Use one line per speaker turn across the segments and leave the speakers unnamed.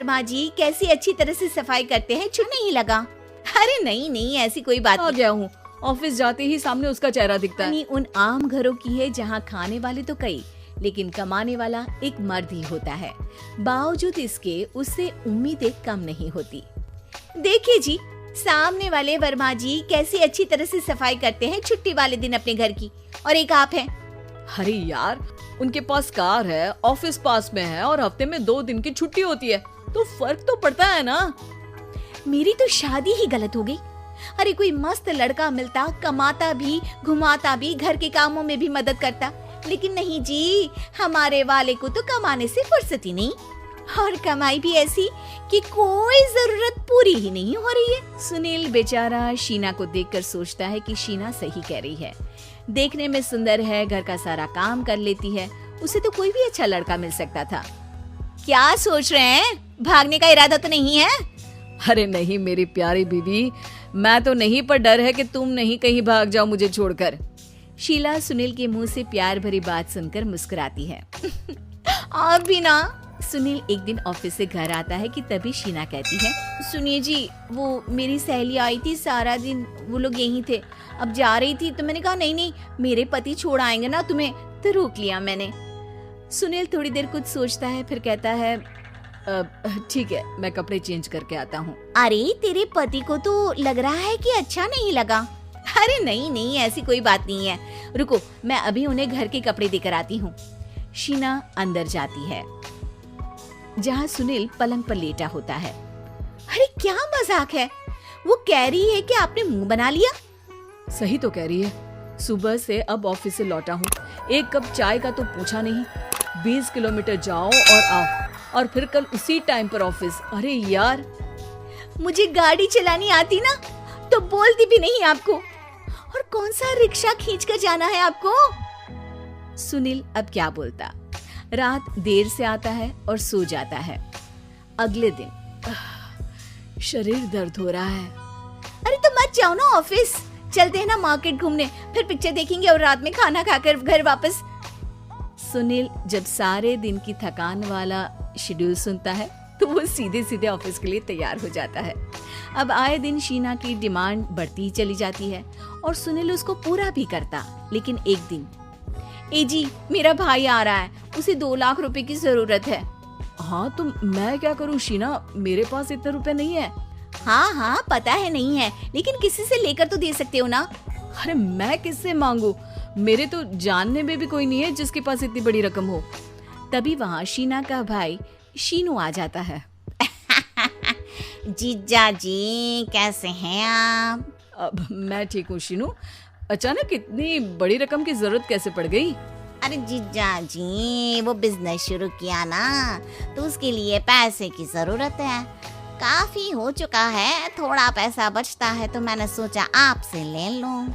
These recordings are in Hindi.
वर्मा जी कैसी अच्छी तरह से सफाई करते हैं, छुट्टी नहीं लगा। अरे नहीं नहीं, ऐसी कोई बात
आ
नहीं।
गया हूँ, ऑफिस जाते ही सामने उसका चेहरा दिखता है।
उन आम घरों की है जहाँ खाने वाले तो कई, लेकिन कमाने वाला एक मर्द ही होता है। बावजूद इसके उससे उम्मीदें कम नहीं होती। देखिए जी, सामने वाले वर्मा जी कैसी अच्छी तरह से सफाई करते हैं छुट्टी वाले दिन अपने घर की, और एक आप हैं।
अरे यार, उनके पास कार है, ऑफिस पास में है और हफ्ते में 2 दिन की छुट्टी होती है, तो फर्क तो पड़ता है ना।
मेरी तो शादी ही गलत हो गई। अरे कोई मस्त लड़का मिलता, कमाता भी, घुमाता भी, घर के कामों में भी मदद करता, लेकिन नहीं जी, हमारे वाले को तो कमाने से फुर्सत ही नहीं, और कमाई भी ऐसी कि कोई जरूरत पूरी ही नहीं हो रही है। सुनील बेचारा शीना को देखकर सोचता है कि शीना सही कह रही है। देखने में सुंदर है, घर का सारा काम कर लेती है, उसे तो कोई भी अच्छा लड़का मिल सकता था। क्या सोच रहे हैं? भागने का इरादा तो नहीं है?
अरे नहीं मेरी प्यारी बीवी, मैं तो नहीं, पर डर है कि तुम नहीं कहीं भाग जाओ मुझे छोड़कर।
शीला सुनील के मुंह से प्यार भरी बात सुनकर मुस्कुराती है। आप भी ना। सुनील एक दिन ऑफिस से घर आता है कि तभी शीना कहती है, सुनिए जी, वो मेरी सहेली आई थी, सारा दिन वो लोग यहीं थे, अब जा रही थी तो मैंने कहा नहीं नहीं, मेरे पति छोड़ आएंगे ना तुम्हें, तो रोक लिया मैंने। सुनील थोड़ी देर कुछ सोचता है, फिर कहता है,
ठीक है, मैं कपड़े चेंज करके आता हूँ।
अरे तेरे पति को तो लग रहा है कि अच्छा नहीं लगा। अरे नहीं नहीं, ऐसी कोई बात नहीं है, रुको मैं अभी उन्हें घर के कपड़े देकर आती हूँ। शीना अंदर जाती है जहाँ सुनील पलंग पर लेटा होता है। अरे क्या मजाक है, वो कह रही है कि आपने मुंह बना लिया।
सही तो कह रही है, सुबह से अब ऑफिस से लौटा हूँ, एक कप चाय का तो पूछा नहीं, 20 किलोमीटर जाओ और आओ, और फिर कल उसी टाइम पर ऑफिस। अरे यार,
मुझे गाड़ी चलानी आती ना तो बोलती भी नहीं आपको, और कौन सा रिक्शा खींच कर जाना है आपको। सुनील अब क्या बोलता। रात देर से आता है और सो जाता है। अगले दिन
शरीर दर्द हो रहा है।
अरे तो मत जाओ ना ऑफिस, चलते हैं ना मार्केट घूमने, फिर पिक्चर देखेंगे और रात में खाना खाकर घर वापस। सुनील जब सारे दिन की थकान वाला शेड्यूल सुनता है तो वो सीधे सीधे ऑफिस के लिए तैयार हो जाता है। अब आए दिन शीना की डिमांड बढ़ती ही चली जाती है और सुनील उसको पूरा भी करता, लेकिन एक दिन, ए जी मेरा भाई आ रहा है, उसे 2 लाख रुपए की जरूरत है।
हाँ तो मैं क्या करूँ शीना, मेरे पास इतने रुपए नहीं है।
हाँ हाँ पता है नहीं है, लेकिन किसी से लेकर तो दे सकते हो ना।
अरे मैं किससे मांगू, मेरे तो जानने में भी कोई नहीं है जिसके पास इतनी बड़ी रकम हो।
तभी वहाँ शीना का भाई शीनू आ जाता है। जीजा जी कैसे हैं आप?
अब मैं ठीक हूँ शीनू, अचानक इतनी बड़ी रकम की जरूरत कैसे पड़ गई?
अरे जीजा जी, वो बिजनेस शुरू किया ना, तो उसके लिए पैसे की जरूरत है, काफी हो चुका है, थोड़ा पैसा बचता है तो मैंने सोचा आपसे ले लूं।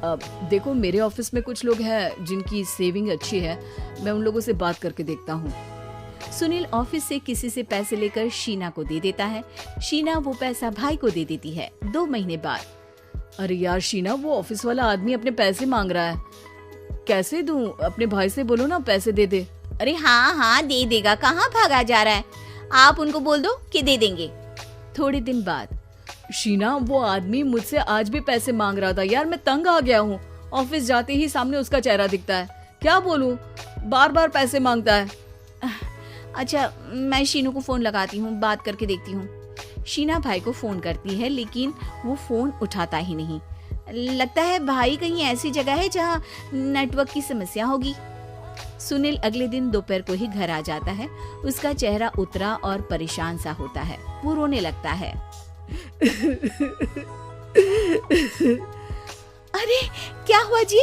अब देखो मेरे ऑफिस में कुछ लोग हैं जिनकी सेविंग अच्छी है, मैं उन लोगों से बात करके देखता हूँ।
सुनील ऑफिस से किसी से पैसे लेकर शीना को दे देता है। शीना वो पैसा भाई को दे देती है। 2 महीने बाद,
अरे यार शीना, वो ऑफिस वाला आदमी अपने पैसे मांग रहा है, कैसे दूं? अपने भाई से बोलो ना पैसे दे दे।
अरे हाँ हाँ दे देगा, कहाँ भागा जा रहा है, आप उनको बोल दो कि दे देंगे। थोड़े दिन बाद,
शीना वो आदमी मुझसे आज भी पैसे मांग रहा था यार, मैं तंग आ गया हूँ, ऑफिस जाते ही सामने उसका चेहरा दिखता है, क्या बोलूं, बार बार पैसे मांगता है।
अच्छा मैं शीनू को फोन लगाती हूँ, बात करके देखती हूँ। शीना भाई को फोन करती है, लेकिन वो फोन उठाता ही नहीं। लगता है भाई कहीं ऐसी जगह है जहाँ नेटवर्क की समस्या होगी। सुनील अगले दिन दोपहर को ही घर आ जाता है। उसका चेहरा उतरा और परेशान सा होता है। वो रोने लगता है। अरे क्या हुआ जी,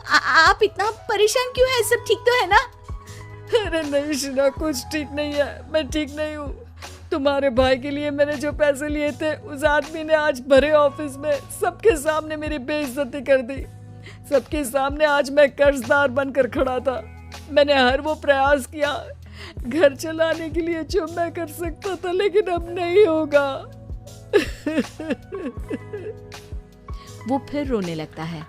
आप इतना परेशान क्यों हैं? सब ठीक तो है ना?
अरे नहीं शीना, कुछ ठीक नहीं है, मैं ठीक नहीं हूँ। तुम्हारे भाई के लिए मैंने जो पैसे लिए थे, उस आदमी ने आज भरे ऑफिस में सबके सामने मेरी बेइज्जती कर दी। सबके सामने आज मैं कर्जदार बनकर खड़ा था। मैंने हर वो प्रयास किया घर चलाने के लिए जो मैं कर सकता था, लेकिन अब नहीं होगा।
वो फिर रोने लगता है।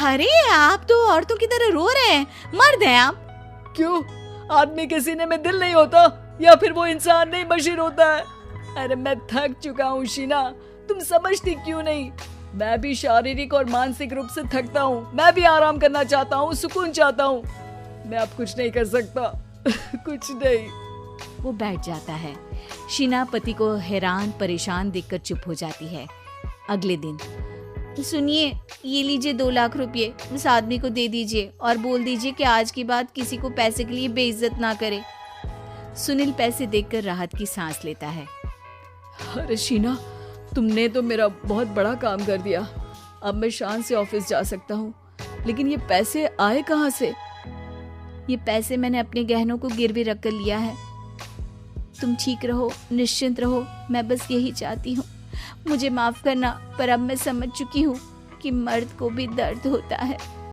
अरे आप तो औरतों की तरह रो रहे हैं, मर्द हैं आप।
क्यों, आदमी के सीने में दिल नहीं होता? या फिर वो इंसान नहीं बशीर होता है? अरे मैं थक चुका हूँ शीना, तुम समझती क्यों नहीं? मैं भी शारीरिक और मानसिक रूप से थकता हूँ, मैं भी आराम करना चाहता हूँ, सुकून चाहता हूँ। मैं अब कुछ नहीं कर सकता। कुछ नहीं।
वो बैठ जाता है। शीना पति को हैरान परेशान देखकर चुप हो जाती है। अगले दिन, सुनिए, ये लीजिए 2 लाख रुपए, उस आदमी को दे दीजिए और बोल दीजिए कि आज के बाद किसी को पैसे के लिए बेइज्जत ना करे। सुनील पैसे देखकर राहत की सांस लेता है।
अरे शीना, तुमने तो मेरा बहुत बड़ा काम कर दिया। अब मैं शान से ऑफिस जा सकता हूँ। लेकिन ये पैसे आए कहाँ से?
ये पैसे मैंने अपने गहनों को गिरवी रख कर लिया है। तुम ठीक रहो, निश्चिंत रहो, मैं बस यही चाहती हूँ। मुझे माफ करना, पर अब मैं समझ चुकी हूँ कि मर्द को भी दर्द होता है।